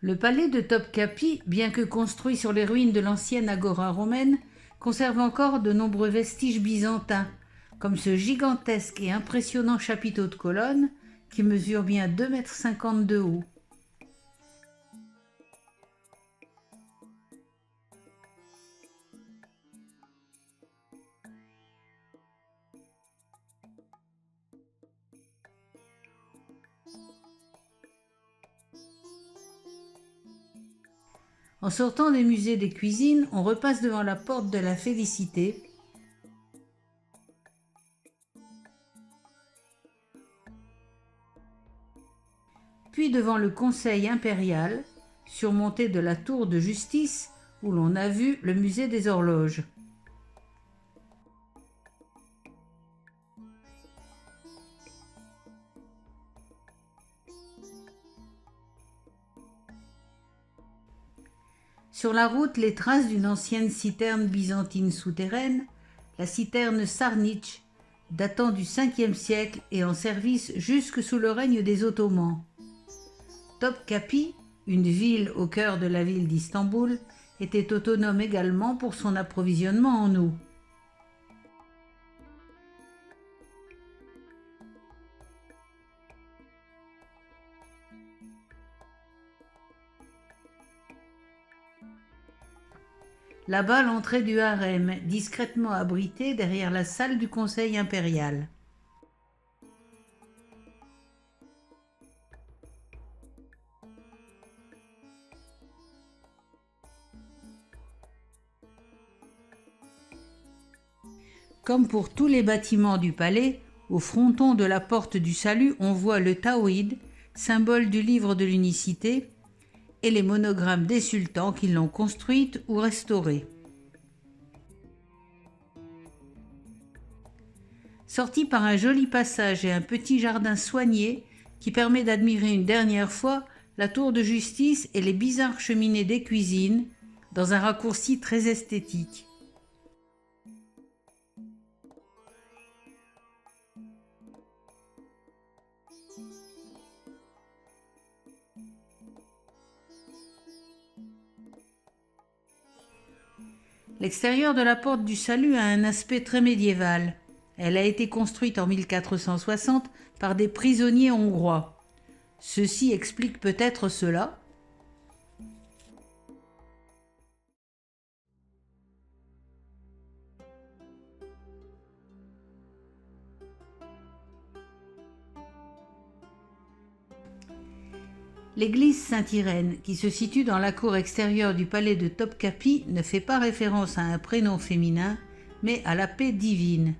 Le palais de Topkapi, bien que construit sur les ruines de l'ancienne agora romaine, conserve encore de nombreux vestiges byzantins, comme ce gigantesque et impressionnant chapiteau de colonnes qui mesure bien 2,50 m de haut. En sortant des musées des cuisines, on repasse devant la porte de la Félicité, puis devant le Conseil impérial, surmonté de la tour de justice où l'on a vu le musée des horloges. Sur la route, les traces d'une ancienne citerne byzantine souterraine, la citerne Sarnitch, datant du 5e siècle et en service jusque sous le règne des Ottomans. Topkapi, une ville au cœur de la ville d'Istanbul, était autonome également pour son approvisionnement en eau. Là-bas, l'entrée du harem, discrètement abritée derrière la salle du conseil impérial. Comme pour tous les bâtiments du palais, au fronton de la porte du salut, on voit le Tawhid, symbole du livre de l'unicité, et les monogrammes des sultans qui l'ont construite ou restaurée. Sorti par un joli passage et un petit jardin soigné qui permet d'admirer une dernière fois la tour de justice et les bizarres cheminées des cuisines dans un raccourci très esthétique. L'extérieur de la porte du salut a un aspect très médiéval. Elle a été construite en 1460 par des prisonniers hongrois. Ceci explique peut-être cela. L'église Saint-Irène, qui se situe dans la cour extérieure du palais de Topkapi, ne fait pas référence à un prénom féminin, mais à la paix divine.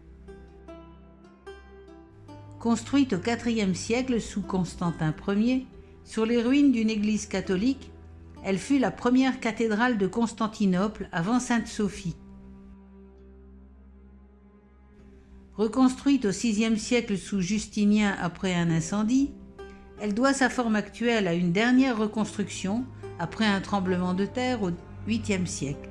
Construite au IVe siècle sous Constantin Ier, sur les ruines d'une église catholique, elle fut la première cathédrale de Constantinople avant Sainte-Sophie. Reconstruite au VIe siècle sous Justinien après un incendie, elle doit sa forme actuelle à une dernière reconstruction après un tremblement de terre au VIIIe siècle.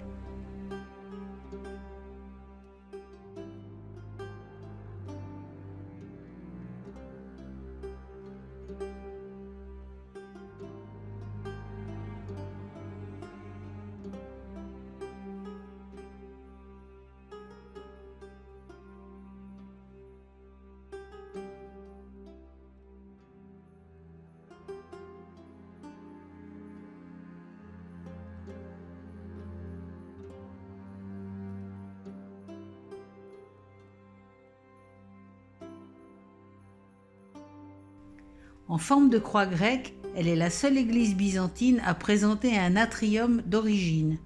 En forme de croix grecque, elle est la seule église byzantine à présenter un atrium d'origine.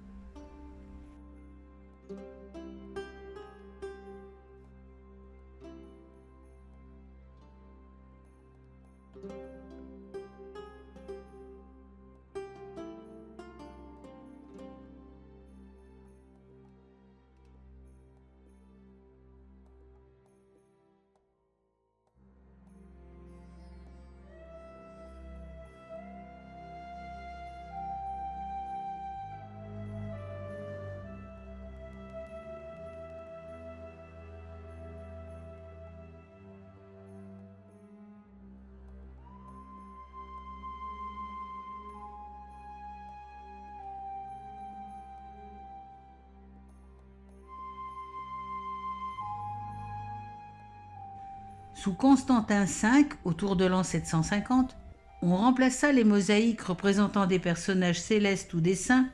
Sous Constantin V, autour de l'an 750, on remplaça les mosaïques représentant des personnages célestes ou des saints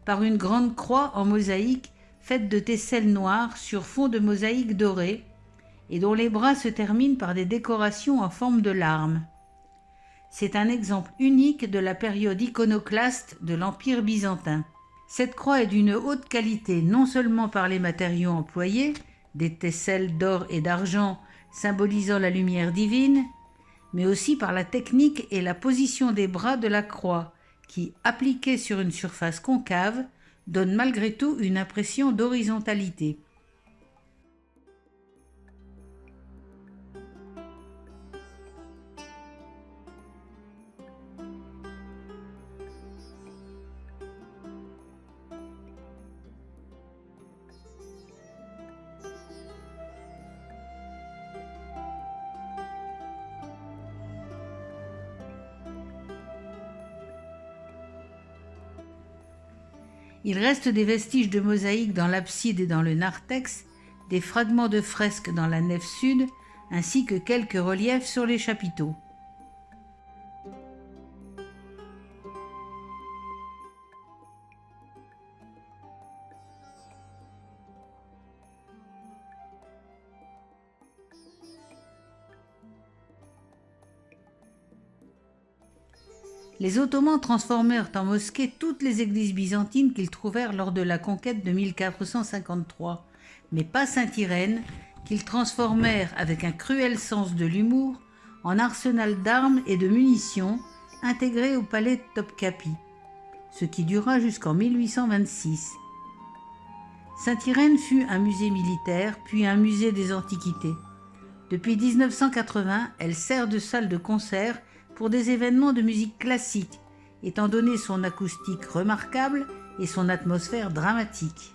par une grande croix en mosaïque faite de tesselles noires sur fond de mosaïque dorée et dont les bras se terminent par des décorations en forme de larmes. C'est un exemple unique de la période iconoclaste de l'Empire byzantin. Cette croix est d'une haute qualité non seulement par les matériaux employés, des tesselles d'or et d'argent symbolisant la lumière divine, mais aussi par la technique et la position des bras de la croix, qui, appliquée sur une surface concave, donne malgré tout une impression d'horizontalité. Il reste des vestiges de mosaïque dans l'abside et dans le narthex, des fragments de fresques dans la nef sud, ainsi que quelques reliefs sur les chapiteaux. Les Ottomans transformèrent en mosquées toutes les églises byzantines qu'ils trouvèrent lors de la conquête de 1453, mais pas Saint-Irène, qu'ils transformèrent avec un cruel sens de l'humour en arsenal d'armes et de munitions intégré au palais de Topkapi, ce qui dura jusqu'en 1826. Saint-Irène fut un musée militaire, puis un musée des antiquités. Depuis 1980, elle sert de salle de concert pour des événements de musique classique, étant donné son acoustique remarquable et son atmosphère dramatique.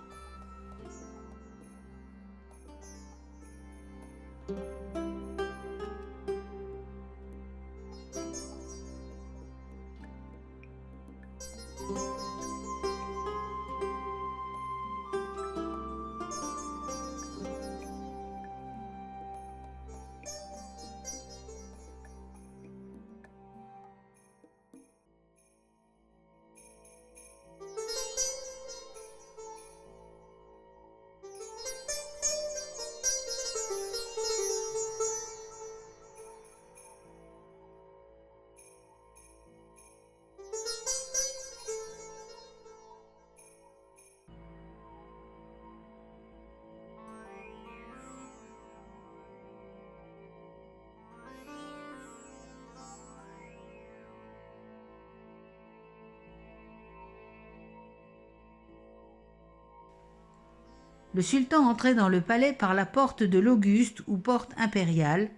Le sultan entrait dans le palais par la porte de l'Auguste ou porte impériale,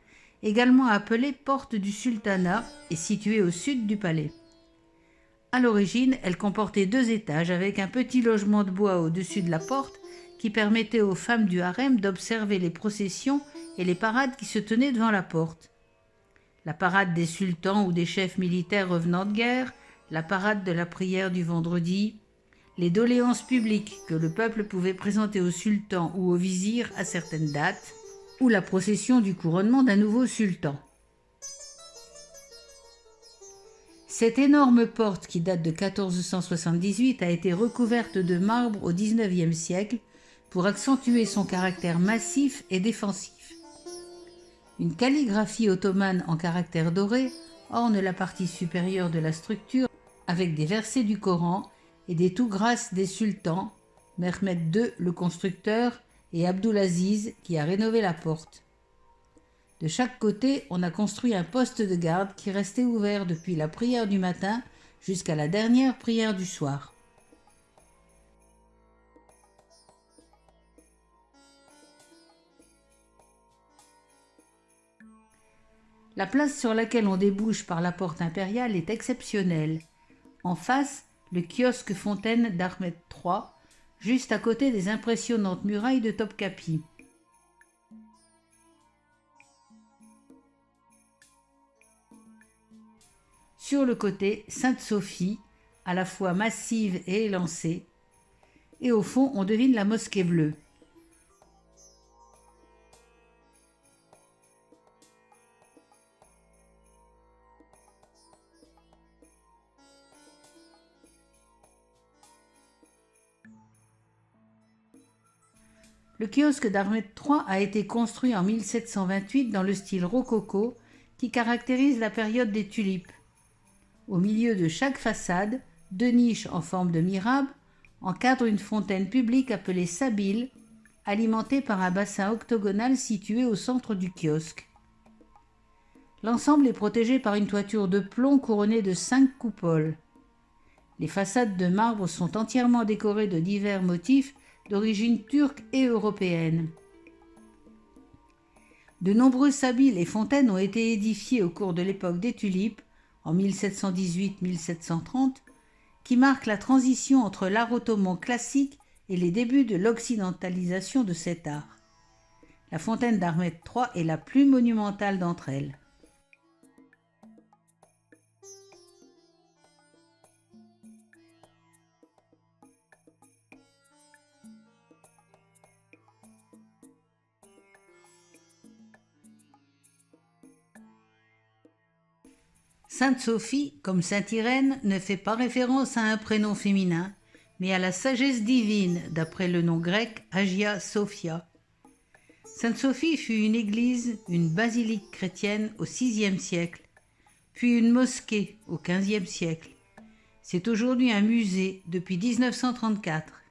également appelée porte du sultanat et située au sud du palais. À l'origine, elle comportait 2 étages avec un petit logement de bois au-dessus de la porte qui permettait aux femmes du harem d'observer les processions et les parades qui se tenaient devant la porte. La parade des sultans ou des chefs militaires revenant de guerre, la parade de la prière du vendredi, les doléances publiques que le peuple pouvait présenter au sultan ou au vizir à certaines dates, ou la procession du couronnement d'un nouveau sultan. Cette énorme porte qui date de 1478 a été recouverte de marbre au XIXe siècle pour accentuer son caractère massif et défensif. Une calligraphie ottomane en caractères dorés orne la partie supérieure de la structure avec des versets du Coran et des tout grâces des sultans, Mehmed II le constructeur et Abdulaziz qui a rénové la porte. De chaque côté, on a construit un poste de garde qui restait ouvert depuis la prière du matin jusqu'à la dernière prière du soir. La place sur laquelle on débouche par la porte impériale est exceptionnelle. En face, le kiosque fontaine d'Ahmed III, juste à côté des impressionnantes murailles de Topkapi. Sur le côté, Sainte-Sophie, à la fois massive et élancée, et au fond, on devine la mosquée bleue. Le kiosque d'Ahmed III a été construit en 1728 dans le style rococo qui caractérise la période des tulipes. Au milieu de chaque façade, 2 niches en forme de mihrab encadrent une fontaine publique appelée Sabile, alimentée par un bassin octogonal situé au centre du kiosque. L'ensemble est protégé par une toiture de plomb couronnée de 5 coupoles. Les façades de marbre sont entièrement décorées de divers motifs d'origine turque et européenne. De nombreux sabiles et fontaines ont été édifiés au cours de l'époque des tulipes, en 1718-1730, qui marque la transition entre l'art ottoman classique et les débuts de l'occidentalisation de cet art. La fontaine d'Ahmed III est la plus monumentale d'entre elles. Sainte Sophie, comme Sainte Irène, ne fait pas référence à un prénom féminin, mais à la sagesse divine, d'après le nom grec Hagia Sophia. Sainte Sophie fut une église, une basilique chrétienne au VIe siècle, puis une mosquée au XVe siècle. C'est aujourd'hui un musée depuis 1934.